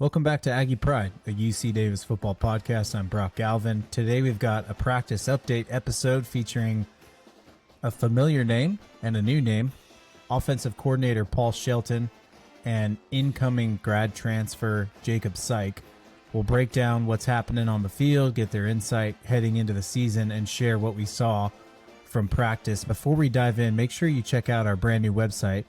Welcome back to Aggie Pride, a UC Davis football podcast. I'm Brock Galvin. Today we've got a practice update episode featuring a familiar name and a new name, offensive coordinator Paul Shelton and incoming grad transfer Jacob Psyk. We'll break down what's happening on the field, get their insight heading into the season, and share what we saw from practice. Before we dive in, make sure you check out our brand new website,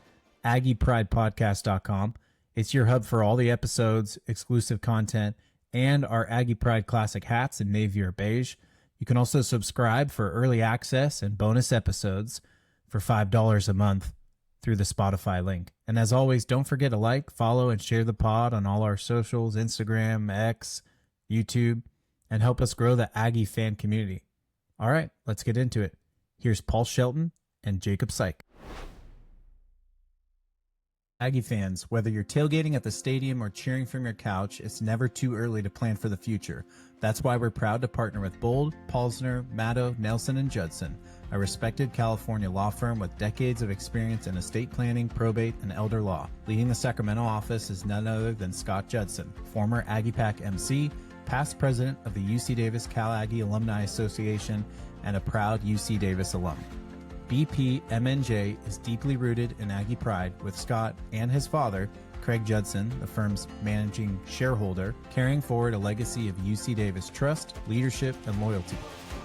AggiePridePodcast.com. It's your hub for all the episodes, exclusive content, and our Aggie Pride Classic hats in navy or beige. You can also subscribe for early access and bonus episodes for $5 a month through the Spotify link. And as always, don't forget to like, follow, and share the pod on all our socials, Instagram, X, YouTube, and help us grow the Aggie fan community. All right, let's get into it. Here's Paul Shelton and Jacob Psyk. Aggie fans, whether you're tailgating at the stadium or cheering from your couch, it's never too early to plan for the future. That's why we're proud to partner with Bold, Paulsner, Maddow, Nelson & Judson, a respected California law firm with decades of experience in estate planning, probate, and elder law. Leading the Sacramento office is none other than Scott Judson, former Aggie Pack MC, past president of the UC Davis Cal Aggie Alumni Association, and a proud UC Davis alum. BPMNJ is deeply rooted in Aggie Pride, with Scott and his father, Craig Judson, the firm's managing shareholder, carrying forward a legacy of UC Davis trust, leadership, and loyalty.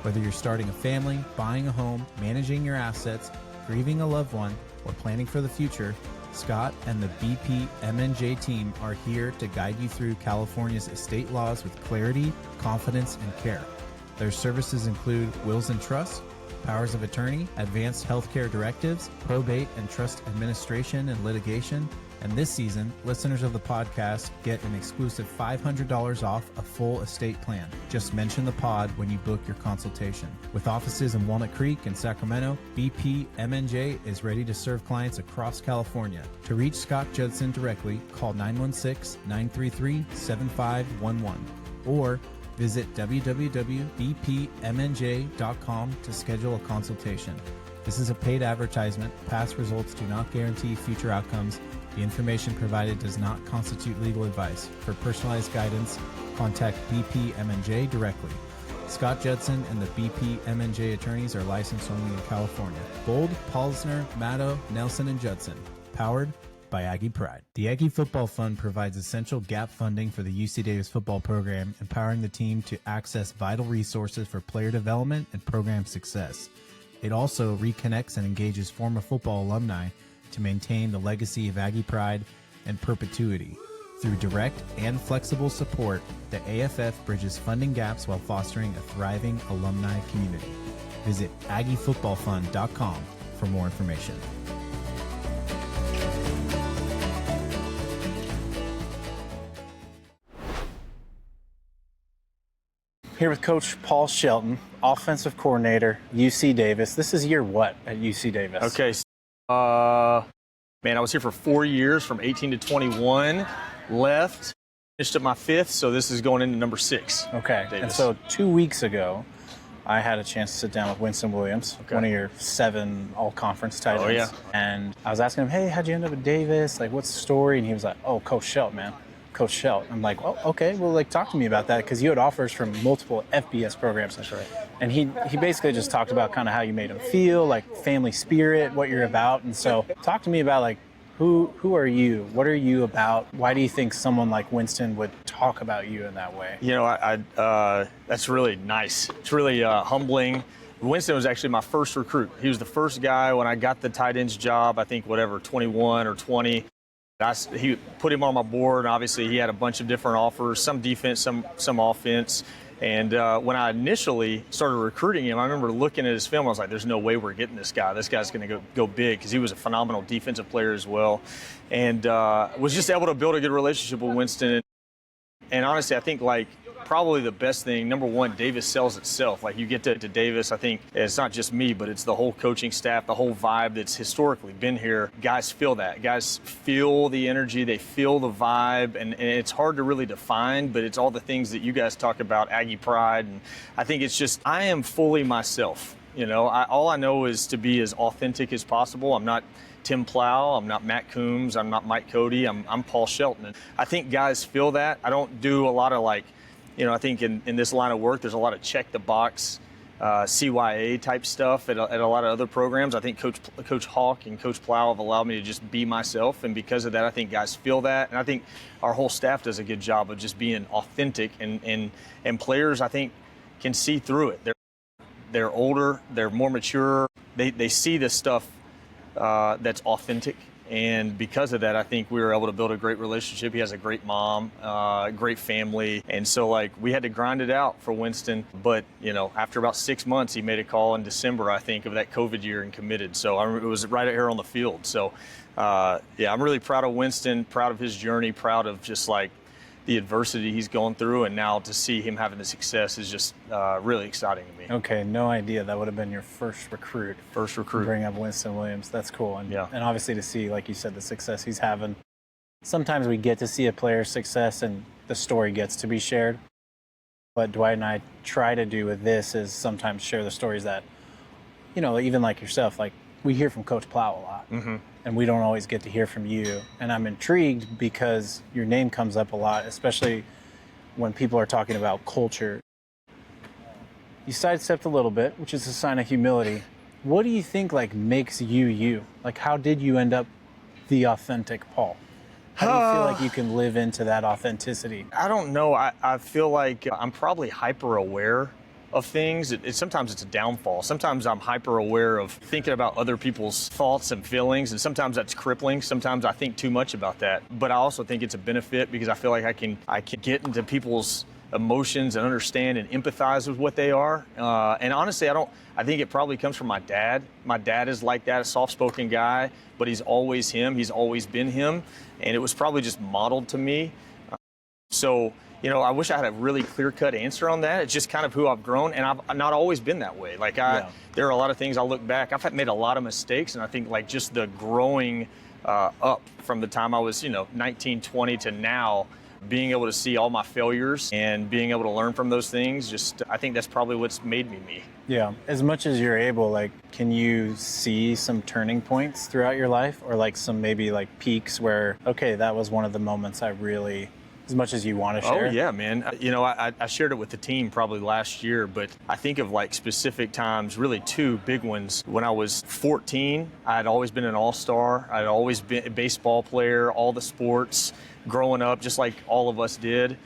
Whether you're starting a family, buying a home, managing your assets, grieving a loved one, or planning for the future, Scott and the BPMNJ team are here to guide you through California's estate laws with clarity, confidence, and care. Their services include wills and trusts, powers of attorney, advanced healthcare directives, probate and trust administration and litigation. And this season, listeners of the podcast get an exclusive $500 off a full estate plan. Just mention the pod when you book your consultation. With offices in Walnut Creek and Sacramento, BPMNJ is ready to serve clients across California. To reach Scott Judson directly, call 916-933-7511 or visit www.bpmnj.com to schedule a consultation. This is a paid advertisement. Past results do not guarantee future outcomes. The information provided does not constitute legal advice. For personalized guidance, contact BPMNJ directly. Scott Judson and the BPMNJ attorneys are licensed only in California. Bold, Paulsner, Maddow, Nelson & Judson. Powered by Aggie Pride. The Aggie Football Fund provides essential gap funding for the UC Davis football program, empowering the team to access vital resources for player development and program success. It also reconnects and engages former football alumni to maintain the legacy of Aggie Pride and perpetuity. Through direct and flexible support, the AFF bridges funding gaps while fostering a thriving alumni community. Visit AggieFootballFund.com for more information. Here with Coach Paul Shelton, offensive coordinator, UC Davis. This is year what at UC Davis? Okay, I was here for 4 years, from 18 to 21. Left, finished up my fifth, so this is going into number 6. Okay, Davis. And so 2 weeks ago, I had a chance to sit down with Winston Williams, one of your 7 all-conference tight ends. Oh, yeah. And I was asking him, hey, how'd you end up at Davis? Like, what's the story? And he was like, oh, Coach Shelton, man. Coach Shelton. I'm like, well, okay, well, talk to me about that, because you had offers from multiple FBS programs. That's right. And he basically just talked about kind of how you made him feel, like family spirit, what you're about. And so talk to me about, who are you? What are you about? Why do you think someone like Winston would talk about you in that way? You know, that's really nice. It's really humbling. Winston was actually my first recruit. He was the first guy when I got the tight ends job, I think, 21 or 20. He put him on my board, and obviously he had a bunch of different offers, some defense, some offense. And when I initially started recruiting him, I remember looking at his film. I was like, there's no way we're getting this guy. This guy's going to go big, because he was a phenomenal defensive player as well. And was just able to build a good relationship with Winston. And honestly, I think, probably the best thing, number one, Davis sells itself. You get to Davis, I think it's not just me, but it's the whole coaching staff, the whole vibe that's historically been here. Guys feel that. Guys feel the energy, they feel the vibe, and it's hard to really define, but it's all the things that you guys talk about, Aggie Pride, and I think it's just, I am fully myself. All I know is to be as authentic as possible. I'm not Tim Plow, I'm not Matt Coombs, I'm not Mike Cody, I'm Paul Shelton. And I think guys feel that. I don't do a lot of I think in this line of work, there's a lot of check the box, CYA type stuff at a lot of other programs. I think Coach Hawk and Coach Plow have allowed me to just be myself, and because of that, I think guys feel that, and I think our whole staff does a good job of just being authentic, and players, I think, can see through it. They're older, they're more mature, they see this stuff that's authentic. And because of that, I think we were able to build a great relationship. He has a great mom, great family. And so, we had to grind it out for Winston. But, after about 6 months, he made a call in December, I think, of that COVID year and committed. So it was right here on the field. So, I'm really proud of Winston, proud of his journey, proud of just, the adversity he's going through. And now to see him having the success is just really exciting to me. Okay, no idea that would have been your first recruit. Bring up Winston Williams. That's cool. And obviously to see, like you said, the success he's having. Sometimes we get to see a player's success and the story gets to be shared. What Dwight and I try to do with this is sometimes share the stories that, even like yourself, we hear from Coach Plow a lot. Mm-hmm. And we don't always get to hear from you. And I'm intrigued because your name comes up a lot, especially when people are talking about culture. You sidestepped a little bit, which is a sign of humility. What do you think makes you you? How did you end up the authentic Paul? How do you feel like you can live into that authenticity? I don't know. I feel like I'm probably hyper aware of things. Sometimes it's a downfall. Sometimes I'm hyper aware of thinking about other people's thoughts and feelings, and sometimes that's crippling. Sometimes I think too much about that. But I also think it's a benefit because I feel like I can get into people's emotions and understand and empathize with what they are. And honestly, I think it probably comes from my dad. My dad is like that, a soft-spoken guy, but he's always him. He's always been him. And it was probably just modeled to me. I wish I had a really clear-cut answer on that. It's just kind of who I've grown, and I've not always been that way. There are a lot of things I look back. I've made a lot of mistakes, and I think just the growing up from the time I was 19, 20 to now, being able to see all my failures and being able to learn from those things, I think that's probably what's made me me. Yeah. As much as you're able, can you see some turning points throughout your life, or some maybe peaks where, okay, that was one of the moments I really, as much as you want to share? Oh, yeah, man. I shared it with the team probably last year, but I think of specific times, really two big ones. When I was 14, I had always been an all-star. I'd always been a baseball player, all the sports, growing up, just like all of us did.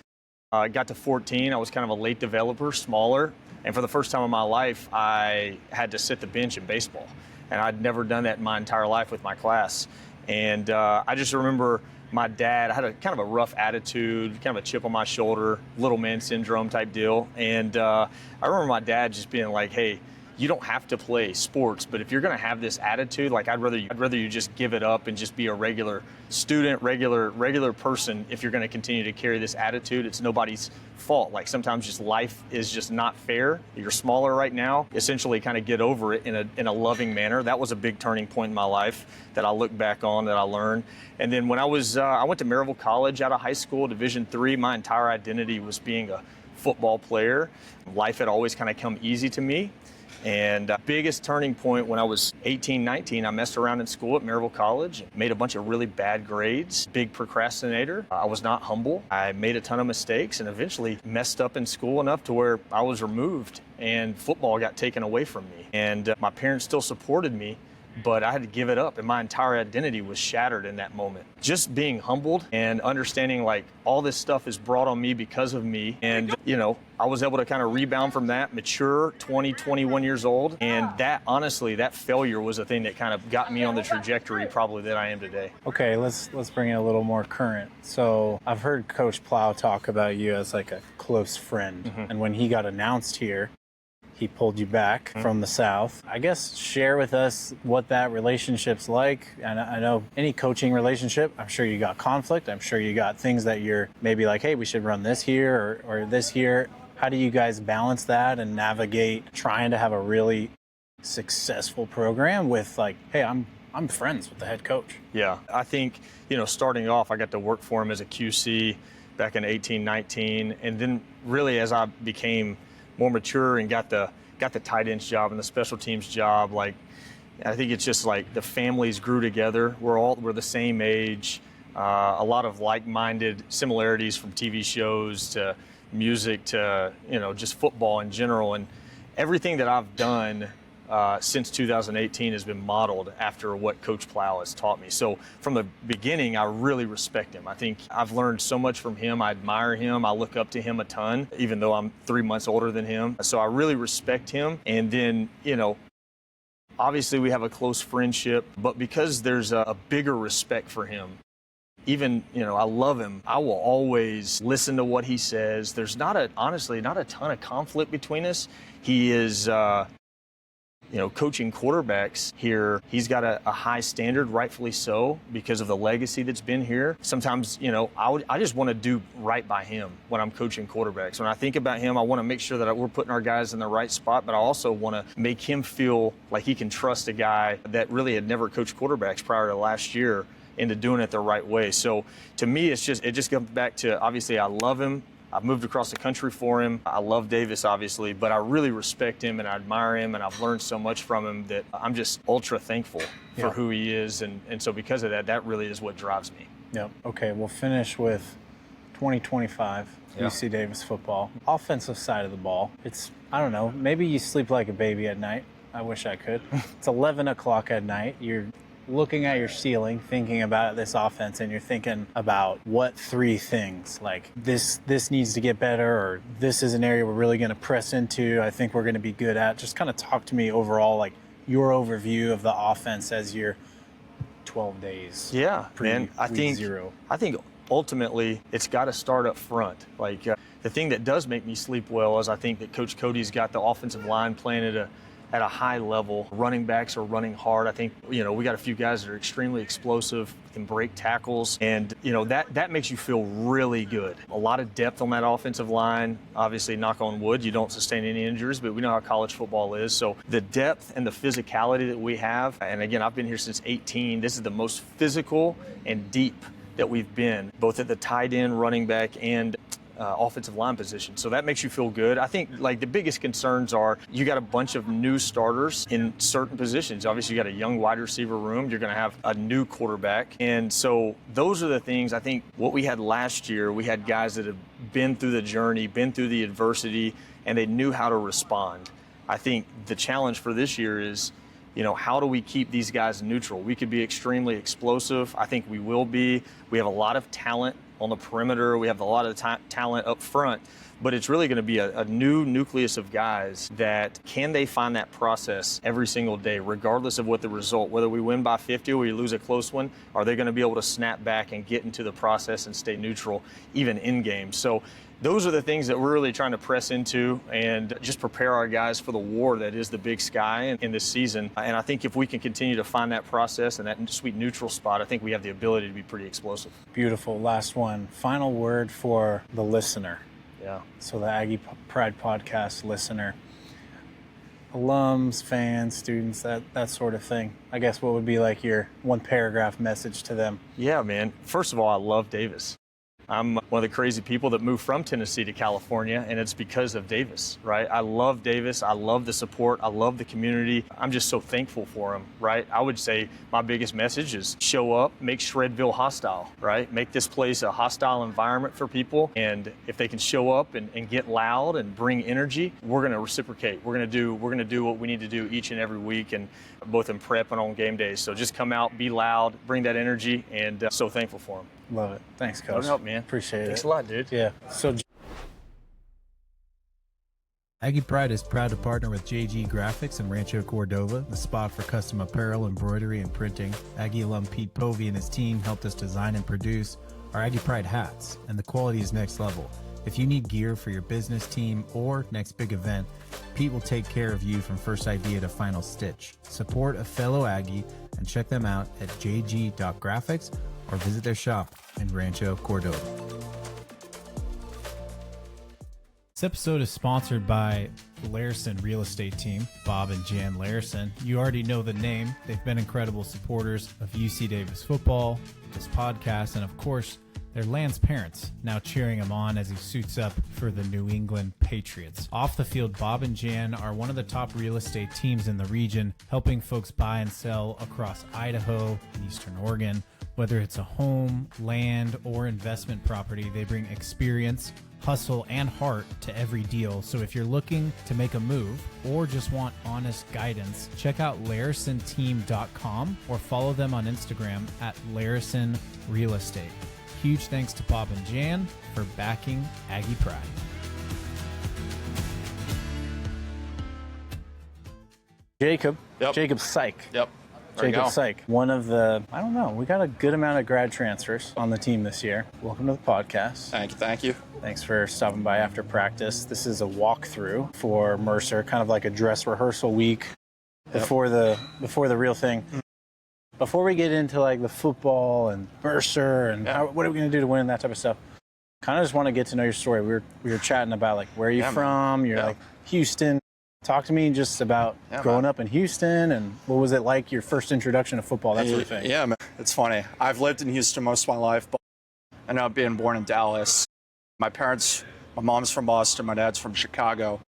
I got to 14, I was kind of a late developer, smaller, and for the first time in my life, I had to sit the bench in baseball. And I'd never done that in my entire life with my class. And I just remember my dad, I had a kind of a rough attitude, kind of a chip on my shoulder, little man syndrome type deal. And I remember my dad just being like, hey, you don't have to play sports, but if you're going to have this attitude, I'd rather you just give it up and just be a regular student, regular person. If you're going to continue to carry this attitude, it's nobody's fault. Sometimes just life is just not fair. You're smaller right now. Essentially, kind of get over it in a loving manner. That was a big turning point in my life that I look back on, that I learned. And then when I went to Maryville College out of high school, Division III. My entire identity was being a football player. Life had always kind of come easy to me. And biggest turning point when I was 18, 19, I messed around in school at Maryville College, made a bunch of really bad grades, big procrastinator. I was not humble. I made a ton of mistakes and eventually messed up in school enough to where I was removed and football got taken away from me. And my parents still supported me, but I had to give it up, and my entire identity was shattered in that moment. Just being humbled and understanding all this stuff is brought on me because of me. And, I was able to kind of rebound from that, mature, 20, 21 years old. And that, honestly, that failure was the thing that kind of got me on the trajectory probably that I am today. Okay, let's bring it a little more current. So I've heard Coach Plow talk about you as a close friend. Mm-hmm. And when he got announced here, he pulled you back from the South. I guess share with us what that relationship's like. And I know any coaching relationship, I'm sure you got conflict. I'm sure you got things that you're maybe hey, we should run this here or this here. How do you guys balance that and navigate trying to have a really successful program with hey, I'm friends with the head coach? Yeah, I think, starting off, I got to work for him as a QC back in 18, 19. And then really as I became more mature and got the got the tight ends job and the special teams job, like, I think it's just like the families grew together. We're the same age. A lot of like-minded similarities from TV shows to music to, just football in general. And everything that I've done since 2018 has been modeled after what Coach Plow has taught me. So from the beginning, I really respect him. I think I've learned so much from him. I admire him. I look up to him a ton, even though I'm 3 months older than him. So I really respect him. And then, obviously we have a close friendship, but because there's a bigger respect for him, even, I love him, I will always listen to what he says. There's honestly not a ton of conflict between us. He is, coaching quarterbacks here. He's got a high standard, rightfully so, because of the legacy that's been here. Sometimes, I just want to do right by him when I'm coaching quarterbacks. When I think about him, I want to make sure that we're putting our guys in the right spot, but I also want to make him feel like he can trust a guy that really had never coached quarterbacks prior to last year into doing it the right way. So to me, it just comes back to, obviously, I love him. I've moved across the country for him. I love Davis, obviously, but I really respect him and I admire him, and I've learned so much from him that I'm just ultra thankful for who he is. And so because of that really is what drives me. Yep. Okay, we'll finish with 2025 UC Davis football. Offensive side of the ball. It's, I don't know, maybe you sleep like a baby at night. I wish I could. It's 11 o'clock at night. You're looking at your ceiling, thinking about this offense, and you're thinking about what 3 things, like this needs to get better, or this is an area we're really going to press into, I think we're going to be good at. Just kind of talk to me overall, like your overview of the offense as your 12 days. Yeah, man. I think ultimately it's got to start up front. Like the thing that does make me sleep well is I think that Coach Cody's got the offensive line playing at a high level. Running backs are running hard. I think, we got a few guys that are extremely explosive, can break tackles, and, that makes you feel really good. A lot of depth on that offensive line. Obviously, knock on wood, you don't sustain any injuries, but we know how college football is. So the depth and the physicality that we have, and again, I've been here since 18, this is the most physical and deep that we've been, both at the tight end, running back, and offensive line position. So that makes you feel good. I think like the biggest concerns are you got a bunch of new starters in certain positions. Obviously you got a young wide receiver room. You're going to have a new quarterback. And so those are the things. I think what we had last year, we had guys that have been through the journey, been through the adversity, and they knew how to respond. I think the challenge for this year is, how do we keep these guys neutral? We could be extremely explosive. I think we will be. We have a lot of talent on the perimeter. We have a lot of talent up front, but it's really going to be a new nucleus of guys that can they find that process every single day, regardless of what the result, whether we win by 50 or we lose a close one, are they going to be able to snap back and get into the process and stay neutral even in game? So those are the things that we're really trying to press into and just prepare our guys for the war that is the Big Sky in this season. And I think if we can continue to find that process and that sweet neutral spot, I think we have the ability to be pretty explosive. Beautiful. Last one. Final word for the listener. Yeah. So the Aggie Pride podcast listener. Alums, fans, students, that sort of thing. I guess what would be like your 1-paragraph message to them? Yeah, man. First of all, I love Davis. I'm one of the crazy people that moved from Tennessee to California, and it's because of Davis, right? I love Davis. I love the support. I love the community. I'm just so thankful for him, right? I would say my biggest message is show up, make Shredville hostile, right? Make this place a hostile environment for people, and if they can show up and get loud and bring energy, we're going to reciprocate. We're going to do what we need to do each and every week, and both in prep and on game days. So just come out, be loud, bring that energy, and so thankful for him. Love it. Thanks, Coach. No help, man. Appreciate it. Thanks a lot, dude. Yeah. So Aggie Pride is proud to partner with JG Graphics in Rancho Cordova, the spot for custom apparel, embroidery, and printing. Aggie alum Pete Povey and his team helped us design and produce our Aggie Pride hats, and the quality is next level. If you need gear for your business, team, or next big event, Pete will take care of you from first idea to final stitch. Support a fellow Aggie and check them out at jg.graphics or visit their shop in Rancho Cordova. This episode is sponsored by the Larison Real Estate Team, Bob and Jan Larison. You already know the name. They've been incredible supporters of UC Davis football, this podcast, and of course, They're Land's parents, now cheering him on as he suits up for the New England Patriots. Off the field, Bob and Jan are one of the top real estate teams in the region, helping folks buy and sell across Idaho and Eastern Oregon. Whether it's a home, land, or investment property, they bring experience, hustle, and heart to every deal. So if you're looking to make a move or just want honest guidance, check out LarisonTeam.com or follow them on Instagram at Larison Real Estate. Huge thanks to Bob and Jan for backing Aggie Pride. Jacob. Yep. Jacob Psyk. Yep. There you Jacob go. Psyk. One of the, I don't know, we got a good amount of grad transfers on the team this year. Welcome to the podcast. Thank you. Thank you. Thanks for stopping by after practice. This is a walkthrough for Mercer, kind of like a dress rehearsal week before the real thing. Before we get into like the football and Mercer and what are we going to do to win and that type of stuff, kind of just want to get to know your story. We were chatting about like where are you from? You're like Houston. Talk to me just about growing up in Houston and what was it like, your first introduction to football, that sort of thing. Yeah, man. It's funny. I've lived in Houston most of my life, but I ended up being born in Dallas. My mom's from Boston, my dad's from Chicago,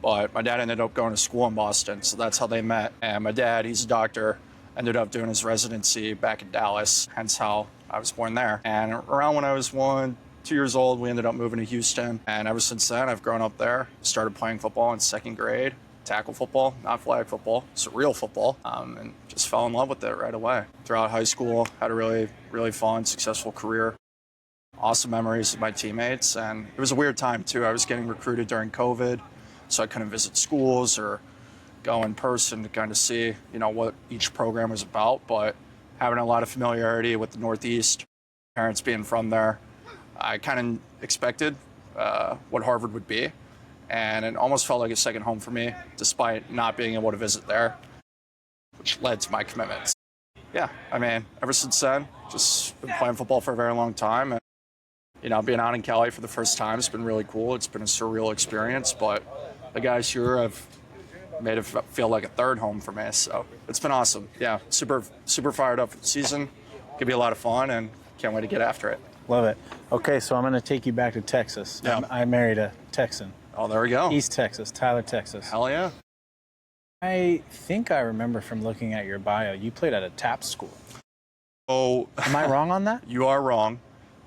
but my dad ended up going to school in Boston, so that's how they met. And my dad, he's a doctor, ended up doing his residency back in Dallas, hence how I was born there. And around when I was 2 years old, we ended up moving to Houston. And ever since then, I've grown up there. Started playing football in second grade, tackle football, not flag football, so real football, and just fell in love with it right away. Throughout high school, had a really, really fun, successful career. Awesome memories with my teammates. And it was a weird time, too. I was getting recruited during COVID, so I couldn't visit schools or go in person to kind of see, what each program was about. But having a lot of familiarity with the Northeast, parents being from there, I kind of expected what Harvard would be, and it almost felt like a second home for me, despite not being able to visit there, which led to my commitments. Yeah, I mean, ever since then, just been playing football for a very long time, and being out in Cali for the first time has been really cool. It's been a surreal experience, but the guys here have made it feel like a third home for me, so it's been awesome. Yeah, super fired up for the season. Could be a lot of fun, and can't wait to get after it. Love it. Okay, so I'm going to take you back to Texas. Yeah. I married a Texan. Oh, there we go. East Texas, Tyler, Texas. Hell yeah. I think I remember from looking at your bio, you played at a TAP school. Oh, am I wrong on that? You are wrong.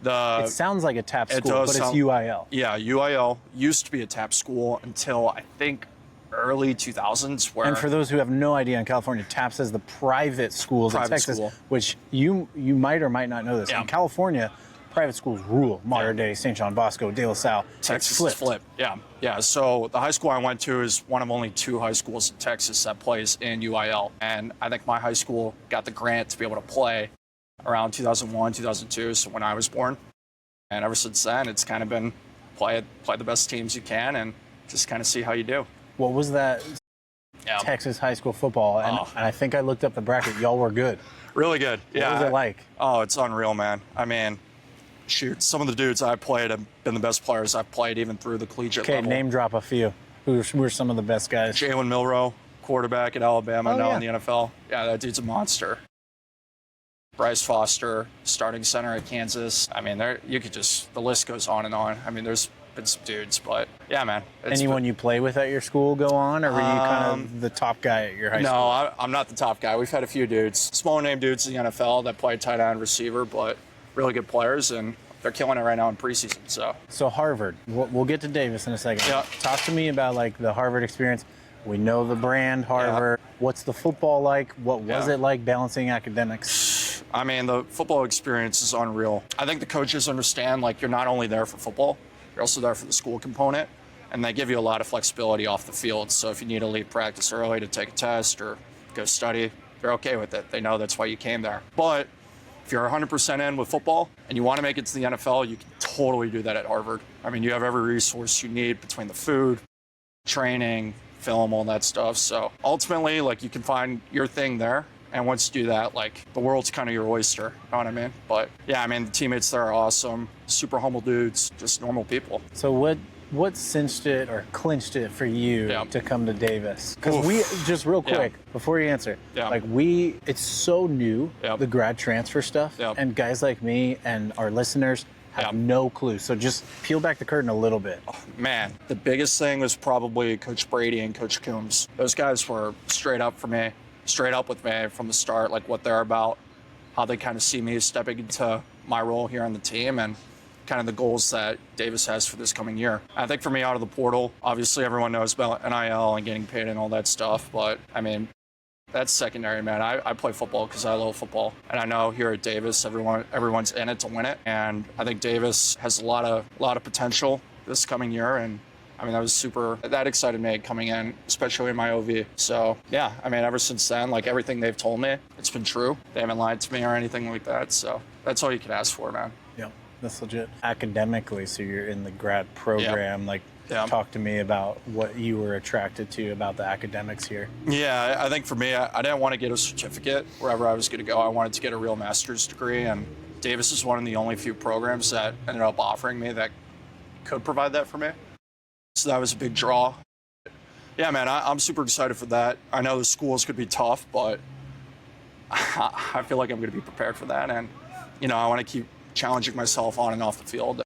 It sounds like a TAP school, but it's UIL. Yeah, UIL used to be a TAP school until I think early 2000s. And for those who have no idea, in California, TAP says the private schools in Texas, which you might or might not know this. Yeah. In California, private schools rule. Mater Dei, St. John Bosco, De La Salle. Texas is flipped. Yeah. So the high school I went to is one of only 2 high schools in Texas that plays in UIL. And I think my high school got the grant to be able to play around 2001, 2002, so when I was born. And ever since then, it's kind of been play the best teams you can and just kind of see how you do. What was that Texas high school football? And I think I looked up the bracket. Y'all were good. Really good. Yeah. What was it like? Oh, it's unreal, man. I mean, shoot, some of the dudes I played have been the best players I've played even through the collegiate level. Okay, name drop a few. Who were some of the best guys? Jalen Milroe, quarterback at Alabama, now in the NFL. Yeah, that dude's a monster. Bryce Foster, starting center at Kansas. I mean, the list goes on and on. I mean, there's been some dudes, but yeah, man. Anyone you play with at your school go on, or were you kind of the top guy at your high school? No, I'm not the top guy. We've had a few dudes, small name dudes in the NFL that play tight end, receiver, but really good players, and they're killing it right now in preseason. So Harvard, we'll get to Davis in a second. Yeah. Talk to me about like the Harvard experience. We know the brand Harvard. Yeah. What's the football like? What was it like balancing academics? I mean, the football experience is unreal. I think the coaches understand, like, you're not only there for football, you're also there for the school component, and they give you a lot of flexibility off the field. So if you need to leave practice early to take a test or go study, they're okay with it. They know that's why you came there. But if you're 100% in with football and you want to make it to the NFL, you can totally do that at Harvard. I mean, you have every resource you need between the food, training, film, all that stuff. So ultimately, like, you can find your thing there. And once you do that, like, the world's kind of your oyster, you know what I mean? But yeah, I mean, the teammates there are awesome, super humble dudes, just normal people. So what cinched it or clinched it for you to come to Davis? Because we, just real quick, before you answer, like, it's so new, the grad transfer stuff, and guys like me and our listeners have no clue. So just peel back the curtain a little bit. Man, the biggest thing was probably Coach Brady and Coach Coombs. Those guys were straight up with me from the start, like what they're about, how they kind of see me stepping into my role here on the team, and kind of the goals that Davis has for this coming year. I think for me, out of the portal, obviously everyone knows about NIL and getting paid and all that stuff, but I mean, that's secondary, man. I play football because I love football. And I know here at Davis, everyone's in it to win it. And I think Davis has a lot of potential this coming year. And I mean, that excited me coming in, especially in my OV. So yeah, I mean, ever since then, like everything they've told me, it's been true. They haven't lied to me or anything like that. So that's all you can ask for, man. Yeah, that's legit. Academically, so you're in the grad program, talk to me about what you were attracted to about the academics here. Yeah, I think for me, I didn't want to get a certificate wherever I was going to go. I wanted to get a real master's degree, and Davis is one of the only few programs that ended up offering me that could provide that for me. So that was a big draw. Yeah, man, I'm super excited for that. I know the schools could be tough, but I feel like I'm going to be prepared for that. And, I want to keep challenging myself on and off the field.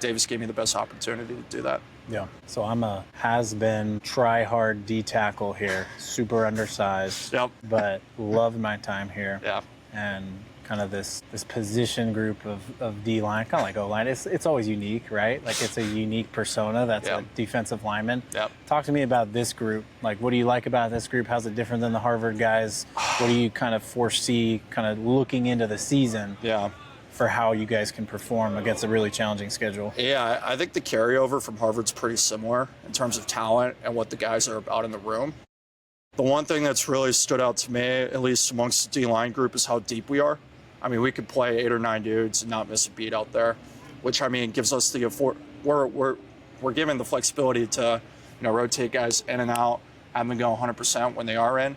Davis gave me the best opportunity to do that. Yeah. So I'm a has-been, try-hard D-tackle here, super undersized, but loved my time here. Yeah. And kind of this position group of D-line, kind of like O-line. It's always unique, right? Like it's a unique persona that's a defensive lineman. Yep. Talk to me about this group. Like, what do you like about this group? How's it different than the Harvard guys? What do you kind of foresee kind of looking into the season? Yeah. For how you guys can perform against a really challenging schedule? Yeah, I think the carryover from Harvard's pretty similar in terms of talent and what the guys are about in the room. The one thing that's really stood out to me, at least amongst the D-line group, is how deep we are. I mean, we could play 8 or 9 dudes and not miss a beat out there, which, I mean, gives us we're given the flexibility to, rotate guys in and out, have them go 100% when they are in,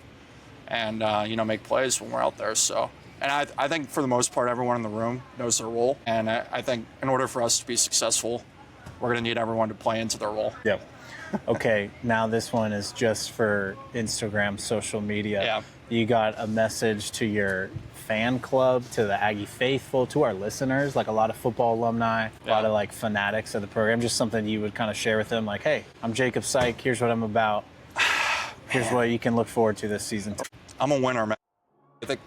and, make plays when we're out there, so. And I think for the most part, everyone in the room knows their role. And I think in order for us to be successful, we're going to need everyone to play into their role. Yep. Okay, now this one is just for Instagram, social media. Yeah. You got a message to your fan club, to the Aggie faithful, to our listeners, like a lot of football alumni, a lot of like fanatics of the program, just something you would kind of share with them, like, hey, I'm Jacob Psyk, here's what I'm about. Here's what you can look forward to this season. I'm a winner, man. I think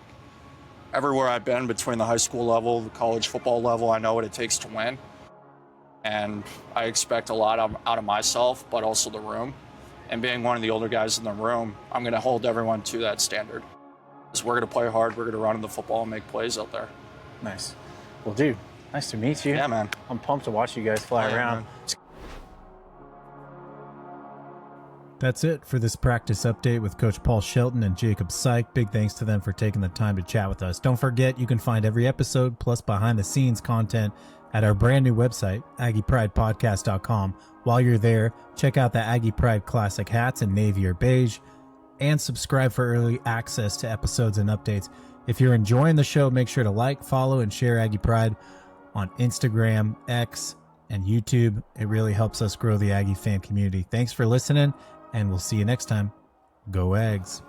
everywhere I've been between the high school level, the college football level, I know what it takes to win. And I expect a lot out of myself, but also the room. And being one of the older guys in the room, I'm going to hold everyone to that standard. Because we're going to play hard, we're going to run the football and make plays out there. Nice. Well, dude, nice to meet you. Yeah, man. I'm pumped to watch you guys fly around. Man. That's it for this practice update with Coach Paul Shelton and Jacob Psyk. Big thanks to them for taking the time to chat with us. Don't forget, you can find every episode plus behind-the-scenes content at our brand new website, AggiePridePodcast.com. While you're there, check out the Aggie Pride Classic hats in navy or beige, and subscribe for early access to episodes and updates. If you're enjoying the show, make sure to like, follow, and share Aggie Pride on Instagram, X, and YouTube. It really helps us grow the Aggie fan community. Thanks for listening, and we'll see you next time. Go Aggs.